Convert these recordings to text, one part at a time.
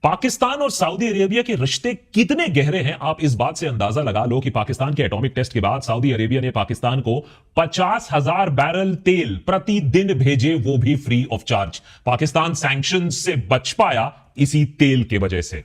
पाकिस्तान और Saudi Arabia के रिश्ते कितने गहरे हैं, आप इस बात से अंदाजा लगा लो कि पाकिस्तान के एटॉमिक टेस्ट के बाद सऊदी अरेबिया ने पाकिस्तान को 50,000 बैरल तेल प्रतिदिन भेजे, वो भी free of charge. Pakistan sanction से बच पाया इसी तेल के वजह से।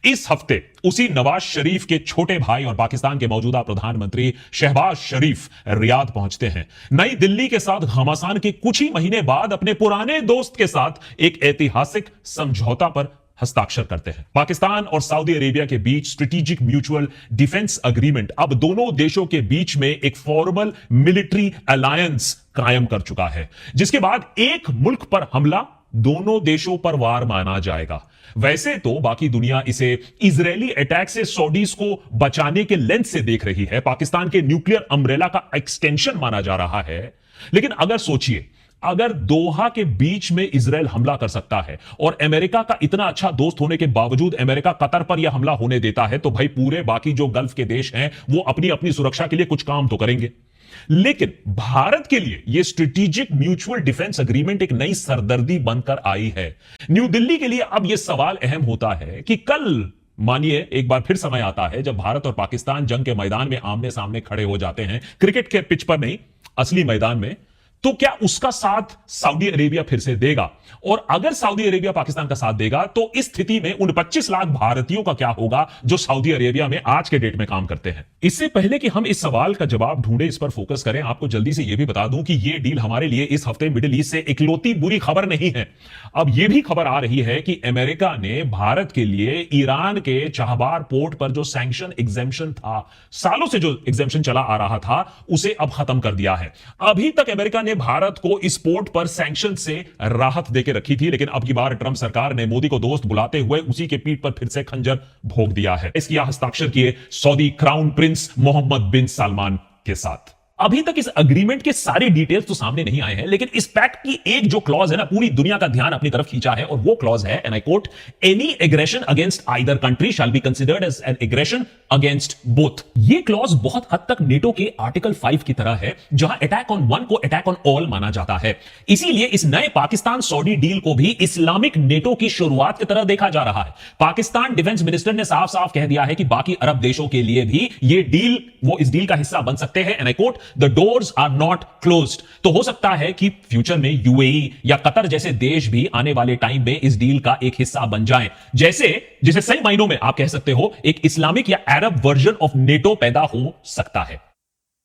इस हफ्ते उसी नवाज शरीफ के छोटे भाई और पाकिस्तान के मौजूदा प्रधानमंत्री शहबाज शरीफ रियाद पहुंचते हैं। नई दिल्ली के साथ घमासान के कुछ ही महीने बाद अपने पुराने दोस्त के साथ एक ऐतिहासिक समझौता पर हस्ताक्षर करते हैं। पाकिस्तान और सऊदी अरेबिया के बीच स्ट्रेटेजिक म्यूचुअल डिफेंस अग्रीमेंट अब दोनों देशों के बीच में एक फॉर्मल मिलिट्री अलायंस कायम कर चुका है, जिसके बाद एक मुल्क पर हमला दोनों देशों पर वार माना जाएगा। वैसे तो बाकी दुनिया इसे इजरायली अटैक से सऊदीज को बचाने के लेंस से देख रही है, पाकिस्तान के न्यूक्लियर अम्ब्रेला का एक्सटेंशन माना जा रहा है। लेकिन अगर सोचिए, अगर दोहा के बीच में इजराइल हमला कर सकता है और अमेरिका का इतना अच्छा दोस्त होने के बावजूद अमेरिका कतर पर यह हमला होने देता है, तो भाई पूरे बाकी जो गल्फ के देश हैं वो अपनी अपनी सुरक्षा के लिए कुछ काम तो करेंगे। लेकिन भारत के लिए यह स्ट्रेटेजिक म्यूचुअल डिफेंस अग्रीमेंट एक नई सरदर्दी बनकर आई है। न्यू दिल्ली के लिए अब यह सवाल अहम होता है कि कल मानिए एक बार फिर समय आता है जब भारत और पाकिस्तान जंग के मैदान में आमने सामने खड़े हो जाते हैं, क्रिकेट के पिच पर नहीं, असली मैदान में, तो क्या उसका साथ सऊदी अरेबिया फिर से देगा? और अगर सऊदी अरेबिया पाकिस्तान का साथ देगा तो इस स्थिति में उन 25 लाख भारतीयों का क्या होगा जो सऊदी अरेबिया में आज के डेट में काम करते हैं। इससे पहले कि हम इस सवाल का जवाब ढूंढे, इस पर फोकस करें, आपको जल्दी से यह भी बता दूं कि यह डील हमारे लिए इस हफ्ते मिडिल ईस्ट से इकलौती बुरी खबर नहीं है। अब यह भी खबर आ रही है कि अमेरिका ने भारत के लिए ईरान के चाहबार पोर्ट पर जो सैंक्शन एग्जेम्पशन था, सालों से जो एग्जेम्पशन चला आ रहा था, उसे अब खत्म कर दिया है। अभी तक अमेरिका ने भारत को इस पोर्ट पर सैंक्शन से राहत देकर रखी थी, लेकिन अब की बार ट्रंप सरकार ने मोदी को दोस्त बुलाते हुए उसी के पीठ पर फिर से खंजर भोंक दिया है। इसकी हस्ताक्षर किए सऊदी क्राउन प्रिंस मोहम्मद बिन सलमान के साथ। अभी तक इस अग्रीमेंट के सारे डिटेल्स तो सामने नहीं आए हैं, लेकिन इस पैक्ट की एक जो क्लॉज है ना, पूरी दुनिया का ध्यान अपनी तरफ खींचा है, और वो क्लॉज है, and I quote, any aggression against either country shall be considered as an aggression against both. ये क्लॉज बहुत हद तक नेटो के आर्टिकल 5 की तरह है, जहां अटैक ऑन वन को अटैक ऑन ऑल माना जाता है। इसीलिए इस नए पाकिस्तान सऊदी डील को भी इस्लामिक नेटो की शुरुआत की तरह देखा जा रहा है। पाकिस्तान डिफेंस मिनिस्टर ने साफ साफ कह दिया है कि बाकी अरब देशों के लिए भी ये डील, वो इस डील का हिस्सा बन सकते हैं, and I coat, The doors are not closed। तो हो सकता है कि फ्यूचर में यूएई या कतर जैसे देश भी आने वाले टाइम में इस डील का एक हिस्सा बन जाएं, जिसे सही मायनों में आप कह सकते हो एक इस्लामिक या अरब वर्जन ऑफ नेटो पैदा हो सकता है।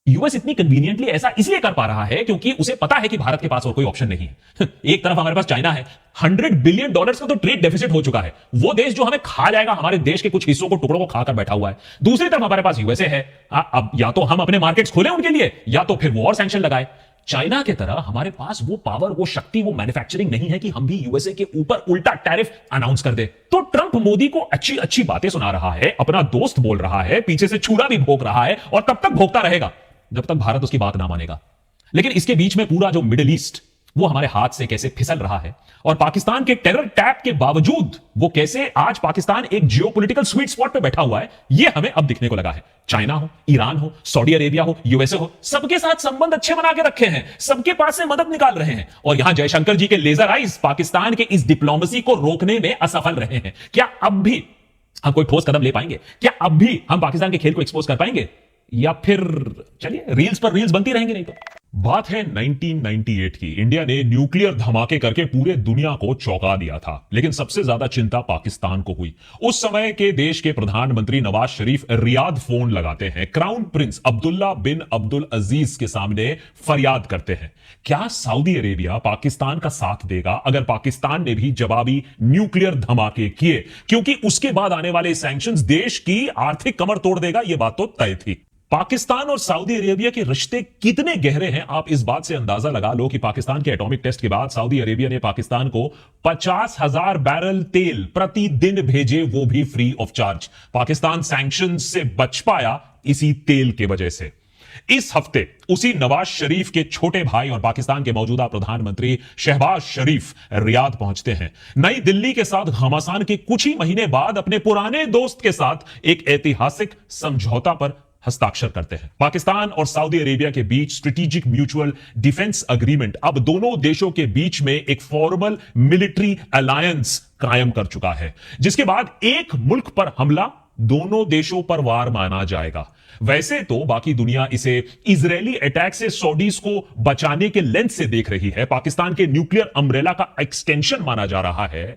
यूएस इतनी कन्वीनियंटली ऐसा इसलिए कर पा रहा है क्योंकि उसे पता है कि भारत के पास और कोई ऑप्शन नहीं है। एक तरफ हमारे पास चाइना है, $100 बिलियन का तो ट्रेड डेफिसिट हो चुका है, वो देश जो हमें खा जाएगा, हमारे देश के कुछ हिस्सों को, टुकड़ों को खाकर बैठा हुआ है। दूसरी तरफ हमारे पास यूएसए है। अब या तो हम अपने मार्केट्स खोलें उनके लिए, या तो फिर वो और सैंक्शन लगाए। चाइना की तरह हमारे पास वो पावर, वो शक्ति, वो मैन्युफैक्चरिंग नहीं है कि हम भी यूएसए के ऊपर उल्टा टैरिफ अनाउंस कर दे। तो ट्रंप मोदी को अच्छी अच्छी बातें सुना रहा है, अपना दोस्त बोल रहा है, पीछे से छुरा भी भोंक रहा है, और तब तक भोंकता रहेगा जब तक भारत उसकी बात ना मानेगा। लेकिन इसके बीच में पूरा जो मिडिल ईस्ट, वो हमारे हाथ से कैसे फिसल रहा है, और पाकिस्तान के टेरर टैप के बावजूद वो कैसे आज पाकिस्तान एक जियोपॉलिटिकल स्वीट स्पॉट पे बैठा हुआ है, ये हमें अब दिखने को लगा है। चाइना हो, ईरान हो, सऊदी अरेबिया हो, यूएसए हो, सबके साथ संबंध अच्छे बना के रखे हैं, सबके पास से मदद निकाल रहे हैं, और यहां जयशंकर जी के लेजर आइज पाकिस्तान के इस डिप्लोमेसी को रोकने में असफल रहे हैं। क्या अब भी हम कोई ठोस कदम ले पाएंगे? क्या अब भी हम पाकिस्तान के खेल को एक्सपोज कर पाएंगे, या फिर चलिए रील्स पर रील्स बनती रहेंगी? नहीं तो बात है 1998 की। इंडिया ने न्यूक्लियर धमाके करके पूरे दुनिया को चौंका दिया था, लेकिन सबसे ज्यादा चिंता पाकिस्तान को हुई। उस समय के देश के प्रधानमंत्री नवाज शरीफ रियाद फोन लगाते हैं, क्राउन प्रिंस अब्दुल्ला बिन अब्दुल अजीज के सामने फरियाद करते हैं, क्या सऊदी अरेबिया पाकिस्तान का साथ देगा अगर पाकिस्तान ने भी जवाबी न्यूक्लियर धमाके किए? क्योंकि उसके बाद आने वाले सैंक्शंस देश की आर्थिक कमर तोड़ देगा, यह बात तो तय थी। पाकिस्तान और सऊदी अरेबिया के रिश्ते कितने गहरे हैं, आप इस बात से अंदाजा लगा लो कि पाकिस्तान के एटॉमिक टेस्ट के बाद सऊदी अरेबिया ने पाकिस्तान को 50,000 बैरल तेल प्रतिदिन भेजे, वो भी free of charge. Pakistan sanction से बच पाया इसी तेल के वजह से। इस हफ्ते उसी नवाज शरीफ के छोटे भाई और पाकिस्तान के मौजूदा प्रधानमंत्री शहबाज शरीफ रियाद पहुंचते हैं। नई दिल्ली के साथ घमासान के कुछ ही महीने बाद अपने पुराने दोस्त के साथ एक ऐतिहासिक समझौता पर हस्ताक्षर करते हैं। पाकिस्तान और सऊदी अरेबिया के बीच स्ट्रेटेजिक म्यूचुअल डिफेंस अग्रीमेंट अब दोनों देशों के बीच में एक फॉर्मल मिलिट्री अलायंस कायम कर चुका है, जिसके बाद एक मुल्क पर हमला दोनों देशों पर वार माना जाएगा। वैसे तो बाकी दुनिया इसे इजरायली अटैक से सऊदीज को बचाने के लेंस से देख रही है, पाकिस्तान के न्यूक्लियर अम्ब्रेला का एक्सटेंशन माना जा रहा है।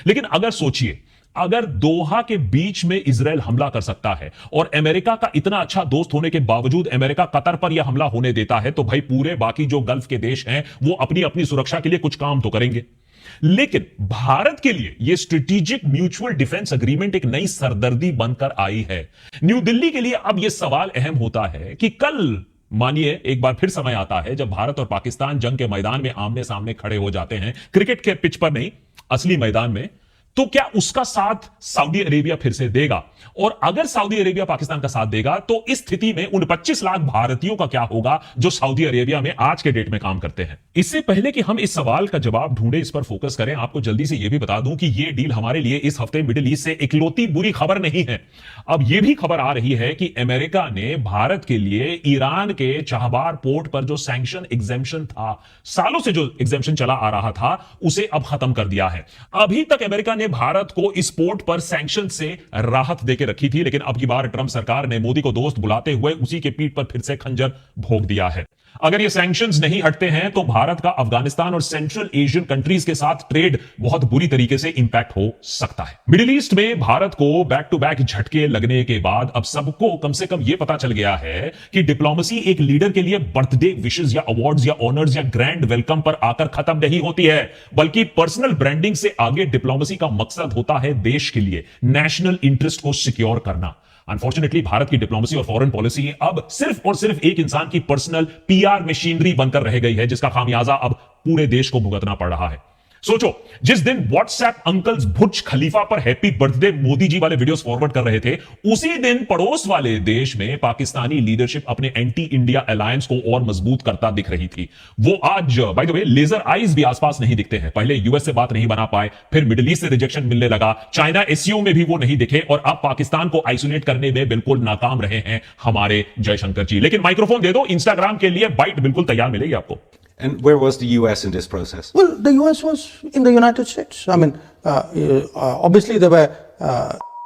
लेकिन अगर सोचिए, अगर दोहा के बीच में इजराइल हमला कर सकता है और अमेरिका का इतना अच्छा दोस्त होने के बावजूद अमेरिका कतर पर यह हमला होने देता है, तो भाई पूरे बाकी जो गल्फ के देश हैं वो अपनी अपनी सुरक्षा के लिए कुछ काम तो करेंगे। लेकिन भारत के लिए यह स्ट्रेटेजिक म्यूचुअल डिफेंस अग्रीमेंट एक नई सरदर्दी बनकर आई है। न्यू दिल्ली के लिए अब यह सवाल अहम होता है कि कल मानिए एक बार फिर समय आता है जब भारत और पाकिस्तान जंग के मैदान में आमने सामने खड़े हो जाते हैं, क्रिकेट के पिच पर नहीं, असली मैदान में, तो क्या उसका साथ सऊदी अरेबिया फिर से देगा? और अगर सऊदी अरेबिया पाकिस्तान का साथ देगा तो इस स्थिति में उन 25 लाख भारतीयों का क्या होगा जो सऊदी अरेबिया में आज के डेट में काम करते हैं? इससे पहले कि हम इस सवाल का जवाब ढूंढे, इस पर फोकस करें, आपको जल्दी से यह भी बता दूं कि यह डील हमारे लिए इस हफ्ते मिडिल ईस्ट से इकलौती बुरी खबर नहीं है। अब यह भी खबर आ रही है कि अमेरिका ने भारत के लिए ईरान के चाहबार पोर्ट पर जो सैंक्शन एग्जेम्पशन था, सालों से जो एग्जेम्पशन चला आ रहा था, उसे अब खत्म कर दिया है। अभी तक अमेरिका ने भारत को इस पोर्ट पर सैंक्शन से राहत देकर रखी थी, लेकिन अब की बार ट्रंप सरकार ने मोदी को दोस्त बुलाते हुए उसी के पीठ पर फिर से खंजर भोंक दिया है। अगर ये सैंक्शंस नहीं हटते हैं तो भारत का अफगानिस्तान और सेंट्रल एशियन कंट्रीज के साथ ट्रेड बहुत बुरी तरीके से इंपैक्ट हो सकता है। मिडिल ईस्ट में भारत को बैक टू बैक झटके लगने के बाद अब सबको कम से कम यह पता चल गया है कि डिप्लोमेसी एक लीडर के लिए बर्थडे विशेस या अवार्ड्स या ऑनर्स या ग्रैंड वेलकम पर आकर खत्म नहीं होती है, बल्कि पर्सनल ब्रांडिंग से आगे डिप्लोमेसी का मकसद होता है देश के लिए नेशनल इंटरेस्ट को सिक्योर करना। अनफॉर्चुनेटली भारत की डिप्लोमेसी और फॉरेन पॉलिसी अब सिर्फ और सिर्फ एक इंसान की पर्सनल पीआर मशीनरी बनकर रह गई है, जिसका खामियाजा अब पूरे देश को भुगतना पड़ रहा है। सोचो, जिस दिन व्हाट्सएप अंकल्स बुर्ज खलीफा पर हैप्पी बर्थडे मोदी जी वाले वीडियोस फॉरवर्ड कर रहे थे, उसी दिन पड़ोस वाले देश में पाकिस्तानी लीडरशिप अपने एंटी इंडिया अलायंस को और मजबूत करता दिख रही थी। वो आज by the way laser eyes भी आसपास नहीं दिखते हैं। पहले यूएस से बात नहीं बना पाए, फिर मिडिल ईस्ट से रिजेक्शन मिलने लगा, चाइना एससीओ में भी वो नहीं दिखे, और अब पाकिस्तान को आइसोलेट करने में बिल्कुल नाकाम रहे हैं हमारे जयशंकर जी। लेकिन माइक्रोफोन दे दो, इंस्टाग्राम के लिए बाइट बिल्कुल तैयार मिलेगी आपको। And where was the US in this process? Well, the US was in the United States. I mean, obviously there were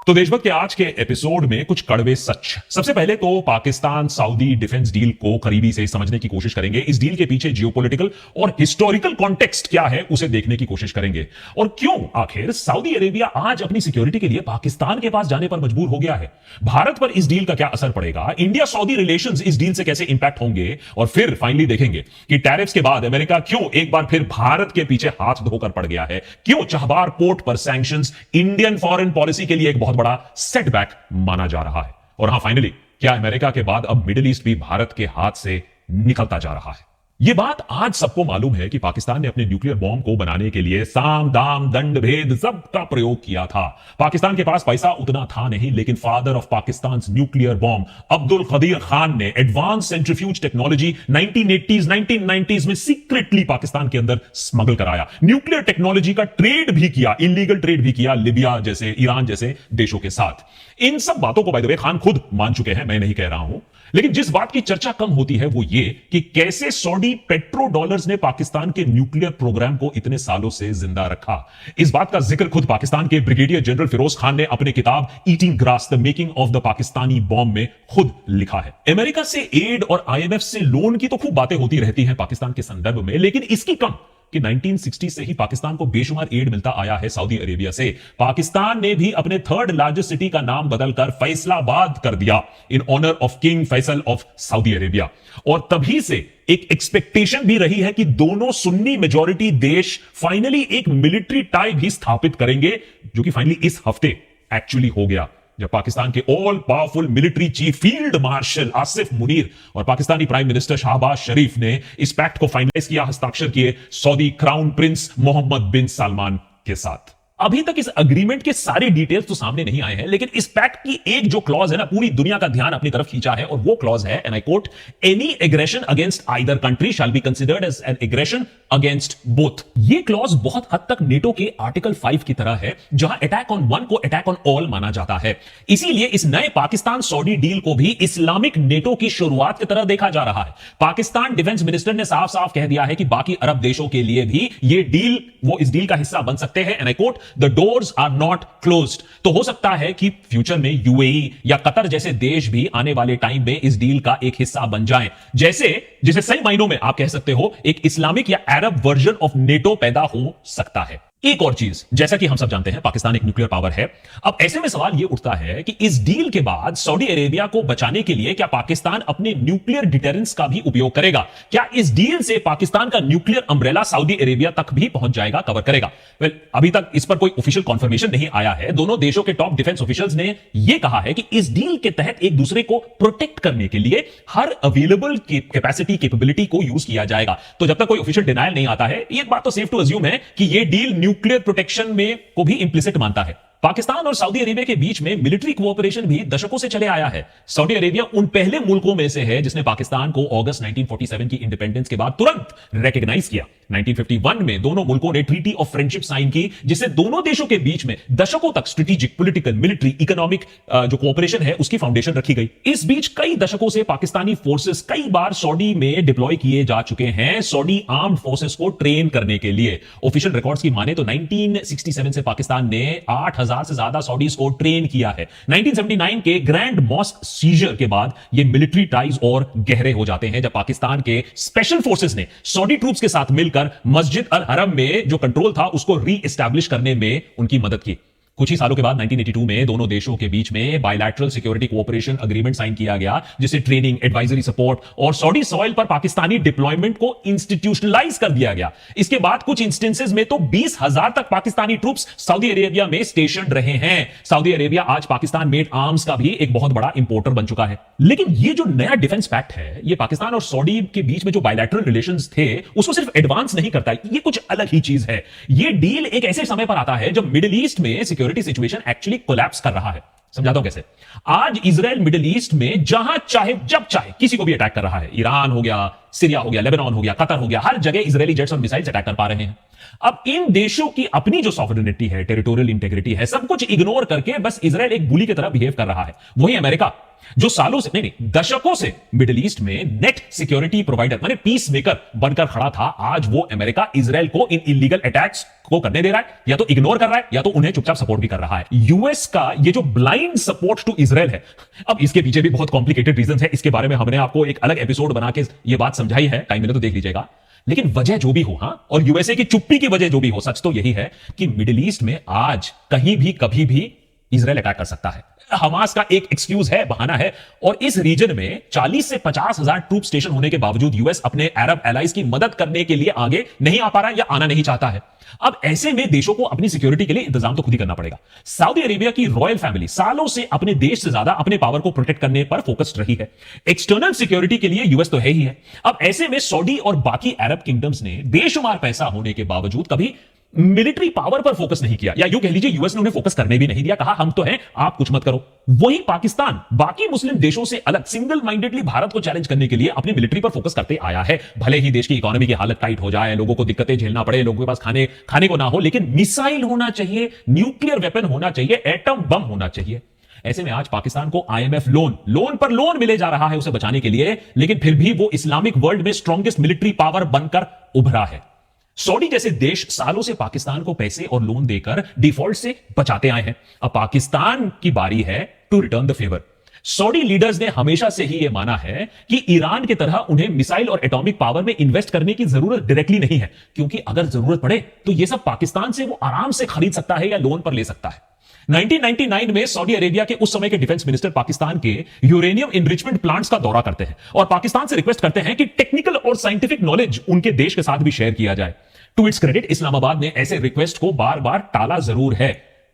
तो देशभक्त के आज के एपिसोड में कुछ कड़वे सच। सबसे पहले तो पाकिस्तान सऊदी डिफेंस डील को करीबी से समझने की कोशिश करेंगे। इस डील के पीछे जियोपॉलिटिकल और हिस्टोरिकल कॉन्टेक्स्ट क्या है उसे देखने की कोशिश करेंगे, और क्यों आखिर सऊदी अरेबिया आज अपनी सिक्योरिटी के लिए पाकिस्तान के पास जाने पर मजबूर हो गया है। भारत पर इस डील का क्या असर पड़ेगा, इंडिया सऊदी रिलेशंस इस डील से कैसे इंपैक्ट होंगे, और फिर फाइनली देखेंगे कि टैरिफ्स के बाद अमेरिका क्यों एक बार फिर भारत के पीछे हाथ धोकर पड़ गया है, क्यों चाहबार पोर्ट पर सैंक्शंस इंडियन फॉरेन पॉलिसी के लिए एक बहुत बड़ा सेटबैक माना जा रहा है। और हां, फाइनली क्या अमेरिका के बाद अब मिडिल ईस्ट भी भारत के हाथ से निकलता जा रहा है। यह बात आज सबको मालूम है कि पाकिस्तान ने अपने न्यूक्लियर बॉम्ब को बनाने के लिए साम दाम दंड भेद सबका प्रयोग किया था। पाकिस्तान के पास पैसा उतना था नहीं, लेकिन father of Pakistan nuclear bomb Abdul Qadeer Khan ने advance centrifuge technology 1980s 1990s में सीक्रेटली पाकिस्तान के अंदर स्मगल कराया। न्यूक्लियर टेक्नोलॉजी का ट्रेड भी किया, इलीगल ट्रेड भी किया लिबिया जैसे, ईरान जैसे देशों के साथ। इन सब बातों को बाय द वे खान खुद मान चुके हैं, मैं नहीं कह रहा हूं। लेकिन जिस बात की चर्चा कम होती है वो ये कि कैसे सऊदी पेट्रो डॉलर्स ने पाकिस्तान के न्यूक्लियर प्रोग्राम को इतने सालों से जिंदा रखा। इस बात का जिक्र खुद पाकिस्तान के ब्रिगेडियर जनरल फिरोज खान ने अपने किताब eating grass the making of the Pakistani bomb में खुद लिखा है। अमेरिका से एड और आईएमएफ से लोन की तो खूब बातें होती रहती हैं पाकिस्तान के संदर्भ में, लेकिन इसकी कम कि 1960 से ही पाकिस्तान को बेशुमार एड मिलता आया है सऊदी अरेबिया से। पाकिस्तान ने भी अपने थर्ड लार्जेस्ट सिटी का नाम बदलकर फैसलाबाद कर दिया in honour of king Faisal of Saudi Arabia. और तभी से एक एक्सपेक्टेशन भी रही है कि दोनों सुन्नी मेजॉरिटी देश फाइनली एक मिलिट्री टाई भी स्थापित करेंगे, जो कि फाइनली इस हफ्ते एक्चुअली हो गया, जब पाकिस्तान के all powerful military chief field marshal Asif Munir और पाकिस्तानी प्राइम मिनिस्टर शहबाज शरीफ ने इस पैक्ट को फाइनलाइज किया, हस्ताक्षर किए सऊदी क्राउन प्रिंस मोहम्मद बिन सलमान के साथ। अभी तक इस अग्रीमेंट के सारे डिटेल्स तो सामने नहीं आए हैं, लेकिन इस पैक्ट की एक जो क्लॉज है ना, पूरी दुनिया का ध्यान अपनी तरफ खींचा है, और वो क्लॉज है, and I quote, any aggression against either country shall be considered as an aggression against both. ये क्लॉज बहुत हद तक नेटो के आर्टिकल 5 की तरह है, जहां अटैक ऑन वन को अटैक ऑन ऑल माना जाता है। इसीलिए इस नए पाकिस्तान सऊदी डील को भी इस्लामिक नेटो की शुरुआत की तरह देखा जा रहा है। पाकिस्तान डिफेंस मिनिस्टर ने साफ साफ कह दिया है कि बाकी अरब देशों के लिए भी ये डील, वो इस डील का हिस्सा बन सकते हैं, and I quote, the doors are not closed. तो हो सकता है कि फ्यूचर में यूएई या कतर जैसे देश भी आने वाले टाइम में इस डील का एक हिस्सा बन जाएं, जैसे सही मायनों में आप कह सकते हो एक इस्लामिक या अरब वर्जन ऑफ नेटो पैदा हो सकता है। एक और चीज, जैसा कि हम सब जानते हैं पाकिस्तान एक न्यूक्लियर पावर है। अब ऐसे में सवाल यह उठता है कि इस डील के बाद सऊदी अरेबिया को बचाने के लिए क्या पाकिस्तान अपने न्यूक्लियर डिटरेंस का भी उपयोग करेगा? क्या इस डील से पाकिस्तान का न्यूक्लियर अम्ब्रेला सऊदी अरेबिया तक भी पहुंच जाएगा, कवर करेगा? वेल, अभी तक इस पर कोई ऑफिशियल कंफर्मेशन नहीं आया है। दोनों देशों के टॉप डिफेंस ऑफिशियल्स ने यह कहा है कि इस डील के तहत एक दूसरे को प्रोटेक्ट करने के लिए हर अवेलेबल कैपेसिटी, कैपेबिलिटी को यूज किया जाएगा। तो जब तक कोई ऑफिशियल डिनायल नहीं आता है, एक बात तो सेफ टू अज्यूम है कि यह डील न्यूक्लियर प्रोटेक्शन में को भी इंप्लिसिट मानता है। पाकिस्तान और सऊदी अरेबिया के बीच में मिलिट्री कोऑपरेशन भी दशकों से चले आया है। सऊदी अरेबिया उन पहले मुल्कों में से है जिसने पाकिस्तान को अगस्त 1947 की इंडिपेंडेंस के बाद तुरंत रिकॉग्नाइज किया। 1951 में दोनों मुल्कों ने ट्रीटी ऑफ फ्रेंडशिप साइन की, जिससे दोनों देशों के बीच में दशकों तक स्ट्रेटेजिक, पॉलिटिकल, मिलिट्री, इकोनॉमिक जो कोऑपरेशन है उसकी फाउंडेशन रखी गई। इस बीच कई दशकों से पाकिस्तानी फोर्सेस कई बार सऊदी में डिप्लॉय किए जा चुके हैं, सऊदी आर्म्ड फोर्सेस को ट्रेन करने के लिए। ऑफिशियल रिकॉर्ड्स की माने तो 1967 से पाकिस्तान ने 8,000 से ज्यादा सऊदीज को ट्रेन किया है। 1979 के ग्रैंड मॉस्क सीजर के बाद ये मिलिट्री टाइज और गहरे हो जाते हैं, जब पाकिस्तान के स्पेशल फोर्सेस ने सऊदी ट्रूप्स के साथ मिलकर मस्जिद अल हरम में जो कंट्रोल था उसको री एस्टैब्लिश करने में उनकी मदद की। कुछ ही सालों के बाद 1982 में दोनों देशों के बीच में bilateral security cooperation agreement sign किया गया, जिसे ट्रेनिंग, एडवाइजरी सपोर्ट और सऊदी सॉइल पर पाकिस्तानी डिप्लॉयमेंट को इंस्टीट्यूशनलाइज कर दिया गया। इसके बाद कुछ इंस्टेंसेस में तो 20,000 तक पाकिस्तानी ट्रूप्स सऊदी अरेबिया में स्टेशन रहे हैं। सऊदी अरेबिया आज पाकिस्तान मेड आर्म्स का भी एक बहुत बड़ा इंपोर्टर बन चुका है। लेकिन ये जो नया डिफेंस पैक्ट है, ये पाकिस्तान और सऊदी के बीच में जो बायलैटरल रिलेशंस थे उसको सिर्फ एडवांस नहीं करता, ये कुछ अलग ही चीज है। ये डील एक ऐसे समय पर आता है जब मिडिल ईस्ट में सिक्योरिटी सिचुएशन एक्चुअली कोलैप्स कर रहा है। समझाता हूं कैसे। आज इजराइल मिडिल ईस्ट में जहां चाहे जब चाहे किसी को भी अटैक कर रहा है। ईरान हो गया, सीरिया हो गया, लेबनान हो गया, कतर हो गया, हर जगह इजरायली जेट्स और मिसाइल्स अटैक कर पा रहे हैं। अब इन देशों की अपनी जो सॉवरेनिटी है, टेरिटोरियल इंटेग्रिटी है, सब कुछ इग्नोर करके बस इजराइल एक बुली की तरह बिहेव कर रहा है। वही अमेरिका जो सालों से नहीं दशकों से मिडिल ईस्ट में नेट सिक्योरिटी प्रोवाइडर माने पीस मेकर बनकर खड़ा था, आज वो अमेरिका इजराइल को इन इलीगल अटैक्स को करने दे रहा है, या तो इग्नोर कर रहा है या तो उन्हें चुपचाप सपोर्ट भी कर रहा है। यूएस का ये जो ब्लाइंड सपोर्ट टू इजराइल है, अब इसके पीछे भी बहुत कॉम्प्लिकेटेड रीजंस है। इसके बारे में हमने आपको एक अलग एपिसोड बना के ये बात समझाई है, टाइम मिले तो देख लीजिएगा। लेकिन वजह जो भी हो, और यूएसए की चुप्पी की वजह जो भी हो, सच तो यही है कि मिडिल ईस्ट में आज कहीं भी कभी भी इजराइल अटैक कर सकता है। हमास का एक एक्सक्यूज है, बहाना है, और इस रीजन में 40 से 50,000 ट्रूप स्टेशन होने के बावजूद यूएस अपने अरब एलाइज की मदद करने के लिए आगे नहीं आ पा रहा है या आना नहीं चाहता है। अब ऐसे में देशों को अपनी सिक्योरिटी के लिए इंतजाम तो खुद ही करना पड़ेगा। सऊदी अरेबिया की रॉयल फैमिली सालों से अपने देश से ज्यादा अपने पावर को प्रोटेक्ट करने पर फोकस्ड रही है। एक्सटर्नल सिक्योरिटी के लिए यूएस तो है ही है। अब ऐसे में सऊदी और बाकी अरब किंगडम्स ने बेशुमार पैसा होने के बावजूद कभी मिलिट्री पावर पर फोकस नहीं किया, या यूं कह लीजिए यूएस ने उन्हें फोकस करने भी नहीं दिया, कहा हम तो हैं, आप कुछ मत करो। वही पाकिस्तान बाकी मुस्लिम देशों से अलग सिंगल माइंडेडली भारत को चैलेंज करने के लिए अपनी मिलिट्री पर फोकस करते आया है। भले ही देश की इकोनॉमी की हालत टाइट हो जाए, लोगों को दिक्कतें झेलना पड़े, लोगों के पास खाने को ना हो, लेकिन मिसाइल होना चाहिए, न्यूक्लियर वेपन होना चाहिए, एटम बम होना चाहिए। ऐसे में आज पाकिस्तान को आईएमएफ लोन पर लोन मिले जा रहा है उसे बचाने के लिए, लेकिन फिर भी वो इस्लामिक वर्ल्ड में स्ट्रॉन्गेस्ट मिलिट्री पावर बनकर उभरा है। सऊदी जैसे देश सालों से पाकिस्तान को पैसे और लोन देकर डिफॉल्ट से बचाते आए हैं। अब पाकिस्तान की बारी है to return the favour. Saudi leaders ने हमेशा से ही यह माना है कि ईरान की तरह उन्हें मिसाइल और एटॉमिक पावर में इन्वेस्ट करने की जरूरत डायरेक्टली नहीं है, क्योंकि अगर जरूरत पड़े तो यह सब पाकिस्तान से वो आराम से खरीद सकता है या लोन पर ले सकता है। 1999 में सऊदी अरेबिया के उस समय के डिफेंस मिनिस्टर पाकिस्तान के यूरेनियम इनरिचमेंट प्लांट्स का दौरा करते हैं और पाकिस्तान से रिक्वेस्ट करते हैं कि टेक्निकल और साइंटिफिक नॉलेज उनके देश के साथ भी शेयर किया जाए। टू इट्स क्रेडिट, इस्लामाबाद ने ऐसे रिक्वेस्ट को बार बार टाला जरूर है,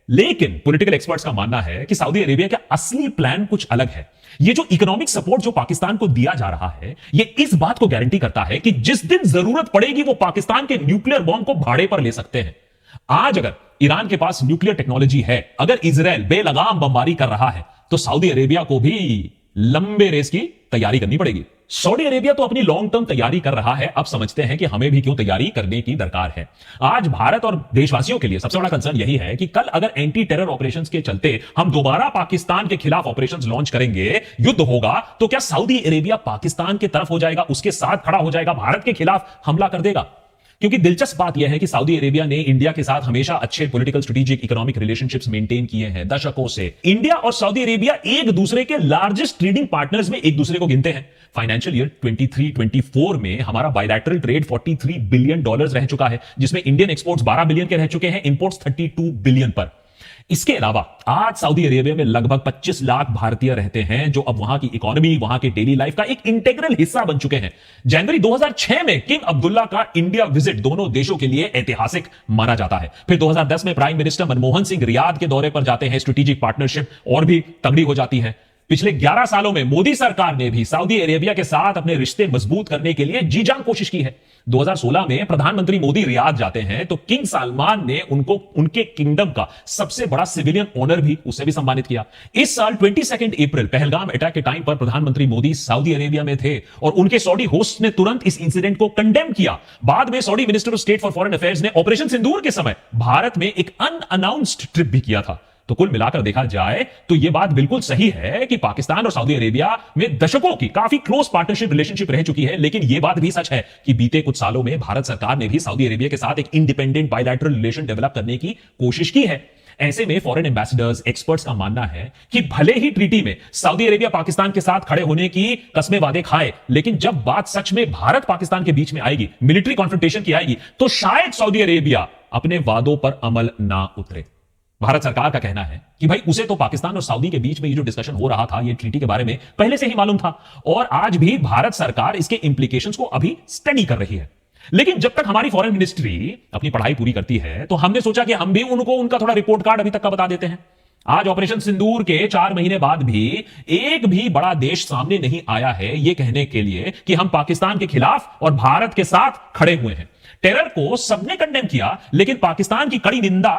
लेकिन पॉलिटिकल एक्सपर्ट्स का मानना है कि सऊदी अरेबिया का असली प्लान कुछ अलग है। यह जो इकोनॉमिक सपोर्ट जो पाकिस्तान को दिया जा रहा है, यह इस बात को गारंटी करता है कि जिस दिन जरूरत पड़ेगी वो पाकिस्तान के न्यूक्लियर बॉम्ब को भाड़े पर ले सकते हैं। आज अगर ईरान के पास न्यूक्लियर टेक्नोलॉजी है, अगर इजराइल बेलगाम बमबारी कर रहा है, तो सऊदी अरेबिया को भी लंबे रेस की तैयारी करनी पड़ेगी। सऊदी अरेबिया तो अपनी लॉन्ग टर्म तैयारी कर रहा है, अब समझते हैं कि हमें भी क्यों तैयारी करने की दरकार है। आज भारत और देशवासियों के लिए सबसे बड़ा कंसर्न यही है कि कल अगर एंटी टेरर ऑपरेशंस के चलते हम दोबारा पाकिस्तान के खिलाफ ऑपरेशंस लॉन्च करेंगे, युद्ध होगा, तो क्या सऊदी अरेबिया पाकिस्तान की तरफ हो जाएगा, उसके साथ खड़ा हो जाएगा, भारत के खिलाफ हमला कर देगा? क्योंकि दिलचस्प बात यह है कि सऊदी अरेबिया ने इंडिया के साथ हमेशा अच्छे political, strategic, economic relationships maintain किए हैं दशकों से। इंडिया और सऊदी अरेबिया एक दूसरे के लार्जेस्ट ट्रेडिंग पार्टनर्स में एक दूसरे को गिनते हैं। फाइनेंशियल ईयर 23-24 में हमारा बायलैटरल ट्रेड $43 बिलियन रह चुका है, जिसमें इंडियन एक्सपोर्ट्स 12 बिलियन के रह चुके हैं, इंपोर्ट्स 32 बिलियन पर। इसके अलावा आज सऊदी अरेबिया में लगभग 25 लाख भारतीय रहते हैं, जो अब वहां की इकोनॉमी, वहां के डेली लाइफ का एक इंटीग्रल हिस्सा बन चुके हैं। जनवरी 2006 में किंग अब्दुल्ला का इंडिया विजिट दोनों देशों के लिए ऐतिहासिक माना जाता है। फिर 2010 में prime minister Manmohan Singh Riyadh के दौरे पर जाते हैं, स्ट्रेटेजिक पार्टनरशिप और भी तगड़ी हो जाती है। पिछले 11 सालों में मोदी सरकार ने भी सऊदी अरेबिया के साथ अपने रिश्ते मजबूत करने के लिए जी जान कोशिश की है। 2016 में प्रधानमंत्री मोदी रियाद जाते हैं तो किंग सलमान ने उनको उनके किंगडम का सबसे बड़ा सिविलियन ऑनर भी, उसे भी सम्मानित किया। इस साल 22 अप्रैल पहलगाम अटैक के टाइम पर प्रधानमंत्री मोदी सऊदी अरेबिया में थे और उनके सऊदी होस्ट ने तुरंत इस इंसिडेंट को कंडेम किया। बाद में Saudi minister of state for foreign affairs ने ऑपरेशन सिंदूर के समय भारत में एक अनअनाउंस्ड ट्रिप भी किया था। तो कुल मिलाकर देखा जाए तो यह बात बिल्कुल सही है कि पाकिस्तान और सऊदी अरेबिया में दशकों की काफी क्लोज पार्टनरशिप रिलेशनशिप रह चुकी है, लेकिन यह बात भी सच है कि बीते कुछ सालों में भारत सरकार ने भी सऊदी अरेबिया के साथ एक इंडिपेंडेंट बायलैटरल रिलेशन डेवलप करने की कोशिश की है। ऐसे में फॉरेन एम्बेसडर्स, एक्सपर्ट्स का मानना है कि भले ही ट्रीटी में सऊदी अरेबिया पाकिस्तान के साथ खड़े होने की कस्में वादे खाए, लेकिन जब बात सच में भारत पाकिस्तान के बीच में आएगी, मिलिट्री कॉन्फ्रंटेशन की आएगी, तो शायद सऊदी अरेबिया अपने वादों पर अमल ना उतरे। भारत सरकार का कहना है कि भाई उसे तो पाकिस्तान और सऊदी के बीच में ये जो डिस्कशन हो रहा था, ये ट्रीटी के बारे में पहले से ही मालूम था और आज भी भारत सरकार इसके इंप्लीकेशंस को अभी स्टडी कर रही है। लेकिन जब तक हमारी फॉरेन मिनिस्ट्री अपनी पढ़ाई पूरी करती है, तो हमने सोचा कि हम भी उनको उनका थोड़ा रिपोर्ट कार्ड अभी तक का बता देते हैं। आज ऑपरेशन सिंदूर के 4 महीने बाद भी एक भी बड़ा देश सामने नहीं आया है यह कहने के लिए कि हम पाकिस्तान के खिलाफ और भारत के साथ खड़े हुए हैं। टेरर को सबने कंडेम किया, लेकिन पाकिस्तान की कड़ी निंदा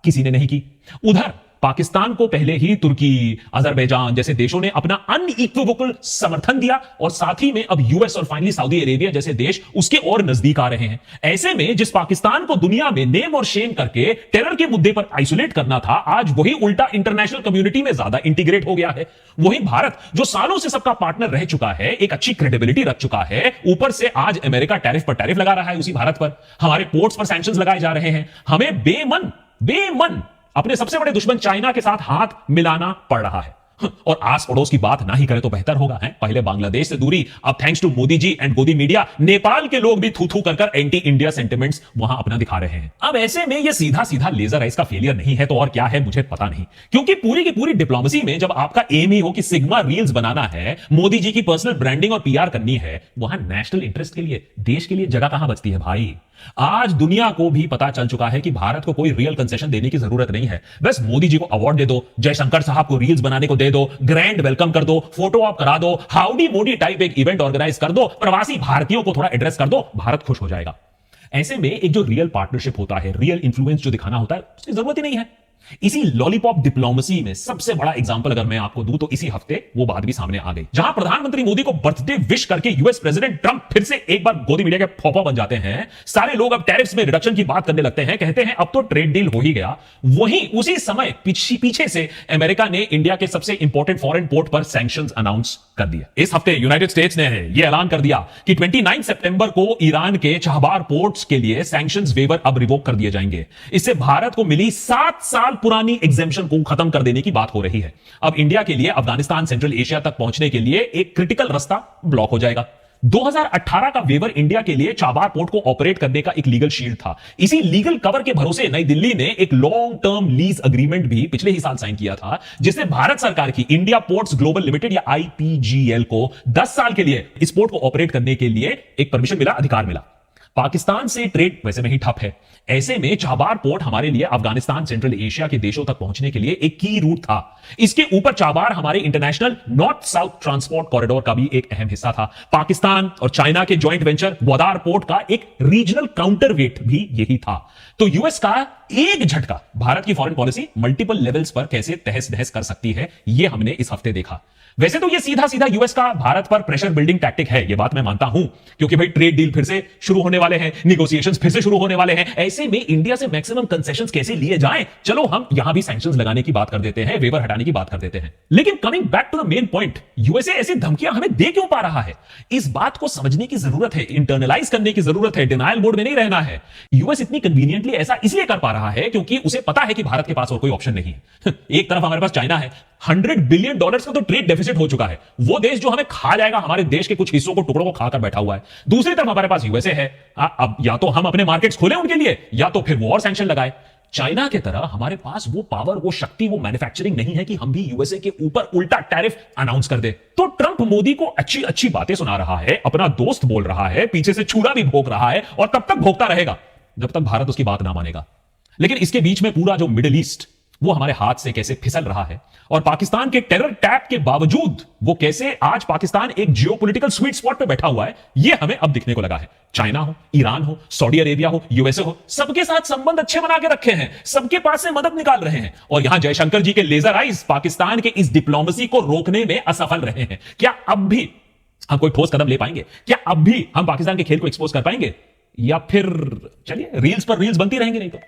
किसी ने नहीं की। उधर पाकिस्तान को पहले ही तुर्की, अजरबैजान जैसे देशों ने अपना अनइक्विवोकल समर्थन दिया और साथ ही में अब यूएस और फाइनली सऊदी अरेबिया जैसे देश उसके और नजदीक आ रहे हैं। ऐसे में जिस पाकिस्तान को दुनिया में नेम और शेम करके टेरर के मुद्दे पर आइसोलेट करना था, आज वही उल्टा इंटरनेशनल कम्युनिटी में ज्यादा इंटीग्रेट हो गया है। वही भारत जो सालों से सबका पार्टनर रह चुका है, एक अच्छी क्रेडिबिलिटी रख चुका है, ऊपर से आज अमेरिका टैरिफ पर टैरिफ लगा रहा है उसी भारत पर। हमारे पोर्ट्स पर सैंक्शंस लगाए जा रहे हैं। हमें बेमन अपने सबसे बड़े दुश्मन चाइना के साथ हाथ मिलाना पड़ रहा है। और आस पड़ोस की बात ना ही करे तो बेहतर होगा है। पहले बांग्लादेश से दूरी, अब thanks to Modi ji and Godi media, Nepal के लोग भी थू थू कर एंटी इंडिया सेंटिमेंट्स वहां अपना दिखा रहे हैं। अब ऐसे में ये सीधा सीधा लेजर राइस का फेलियर नहीं है तो और क्या है, मुझे पता नहीं। क्योंकि पूरी की पूरी डिप्लोमेसी में जब आपका एम ही हो कि सिग्मा रील्स बनाना है, मोदी जी की पर्सनल ब्रांडिंग और पीआर करनी है, वहां नेशनल इंटरेस्ट के लिए, देश के लिए जगह कहां बचती है भाई। आज दुनिया को भी पता चल चुका है कि भारत को कोई रियल कंसेशन देने की जरूरत नहीं है। बस मोदी जी को अवार्ड दे दो, जयशंकर साहब को रील्स बनाने को दे दो, ग्रैंड वेलकम कर दो, फोटो ऑप करा दो, हाउडी मोदी टाइप एक इवेंट ऑर्गेनाइज कर दो, प्रवासी भारतीयों को थोड़ा एड्रेस कर दो, भारत खुश हो जाएगा। ऐसे में एक जो रियल पार्टनरशिप होता है, रियल इंफ्लुएंस जो दिखाना होता है, उसकी जरूरत ही नहीं है। इसी लॉलीपॉप डिप्लोमेसी में सबसे बड़ा एग्जांपल अगर मैं आपको दूं तो इसी हफ्ते वो बात भी सामने आ गई, जहां प्रधानमंत्री मोदी को बर्थडे विश करके यूएस प्रेसिडेंट ट्रंप फिर से एक बार गोदी मीडिया के फौफा बन जाते हैं। सारे लोग अब टैरिफ्स में रिडक्शन की बात करने लगते हैं, कहते हैं अब तो ट्रेड डील हो ही गया। वहीं उसी समय पीछे से अमेरिका ने इंडिया के सबसे इंपॉर्टेंट फॉरेन पोर्ट पर सैंक्शंस अनाउंस कर दिया। इस हफ्ते यूनाइटेड स्टेट्स ने यह ऐलान कर दिया कि 29 सितंबर को ईरान के चहबार पोर्ट्स के लिए सैंक्शंस वेवर अब रिवोक कर दिए जाएंगे। इससे भारत को मिली 7 साल पुरानी एग्जेम्पशन को खत्म कर देने की बात हो रही है। अब इंडिया के लिए अफगानिस्तान, सेंट्रल एशिया तक पहुंचने के लिए एक क्रिटिकल रास्ता ब्लॉक हो जाएगा। 2018 का वेवर इंडिया के लिए चाबार पोर्ट को ऑपरेट करने का एक लीगल शील्ड था। इसी लीगल कवर के भरोसे नई दिल्ली ने एक लॉन्ग टर्म लीज अग्रीमेंट भी पिछले ही साल साइन किया था, जिसने भारत सरकार की इंडिया पोर्ट्स ग्लोबल लिमिटेड या आईपीजीएल को 10 साल के लिए इस पोर्ट को ऑपरेट करने के लिए एक परमिशन मिला, अधिकार मिला। पाकिस्तान से ट्रेड वैसे में ही ठप है। ऐसे में चाबार पोर्ट हमारे लिए अफगानिस्तान, सेंट्रल एशिया के देशों तक पहुंचने के लिए एक की रूट था। इसके ऊपर चाबार हमारे international north south transport corridor का भी एक अहम हिस्सा था। पाकिस्तान और चाइना के जॉइंट वेंचर ग्वादार पोर्ट का एक रीजनल काउंटरवेट भी यही था। तो यूएस का एक झटका भारत की फॉरेन पॉलिसी मल्टीपल लेवल्स पर कैसे तहस नहस कर सकती है, यह हमने इस हफ्ते देखा। वैसे तो यह सीधा सीधा यूएस का भारत पर प्रेशर बिल्डिंग टैक्टिक है, यह बात मैं मानता हूं, क्योंकि भाई ट्रेड डील फिर से शुरू होने वाले हैं, निगोशिएशंस फिर से शुरू होने वाले हैं। ऐसे में इंडिया से मैक्सिमम कंसेशंस कैसे लिए जाएं, चलो हम यहां भी सैंक्शंस लगाने की बात कर देते हैं, वेवर हटाने की बात कर देते हैं। लेकिन coming back to the main point, USA ऐसी धमकियां हमें दे क्यों पा रहा है, इस बात को समझने की जरूरत है, इंटरनलाइज करने की जरूरत है, डिनायल मोड में नहीं रहना है। यूएस इतनी कन्वीनियंटली ऐसा इसलिए कर पा रहा है क्योंकि उसे पता है कि भारत के पास और कोई ऑप्शन नहीं है। एक तरफ हमारे पास चाइना है, $100 बिलियन का तो ट्रेड डेफिसिट हो चुका है, वो देश जो हमें खा जाएगा, हमारे देश के कुछ हिस्सों को, टुकड़ों को खाकर बैठा हुआ है। दूसरी तरफ हमारे पास यूएसए है। अब या तो हम अपने मार्केट्स खोलें उनके लिए, या तो फिर वो और सैंक्शन लगाए। चाइना के तरह हमारे पास वो पावर, वो शक्ति, वो मैन्युफैक्चरिंग नहीं है कि हम भी यूएसए के ऊपर उल्टा टैरिफ अनाउंस कर दे। तो ट्रंप मोदी को अच्छी अच्छी बातें सुना रहा है, अपना दोस्त बोल रहा है, पीछे से छुरा भी भोंक रहा है, और तब तक भोंकता रहेगा जब तक भारत उसकी बात ना मानेगा। लेकिन इसके बीच में पूरा जो मिडिल ईस्ट, वो हमारे हाथ से कैसे फिसल रहा है, और पाकिस्तान के टेरर टैप के बावजूद वो कैसे आज पाकिस्तान एक जियोपॉलिटिकल स्वीट स्पॉट पे बैठा हुआ है, ये हमें अब दिखने को लगा है। चाइना हो, ईरान हो, सऊदी अरेबिया हो, यूएसए हो, सबके साथ संबंध अच्छे बना के रखे हैं, सबके पास से मदद निकाल रहे हैं, और यहां जयशंकर जी के लेजर आइज पाकिस्तान के इस डिप्लोमेसी को रोकने में असफल रहे हैं। क्या अब भी हम कोई ठोस कदम ले पाएंगे? क्या अब भी हम पाकिस्तान के खेल को एक्सपोज कर पाएंगे, या फिर चलिए रील्स पर रील्स बनती रहेंगी? नहीं तो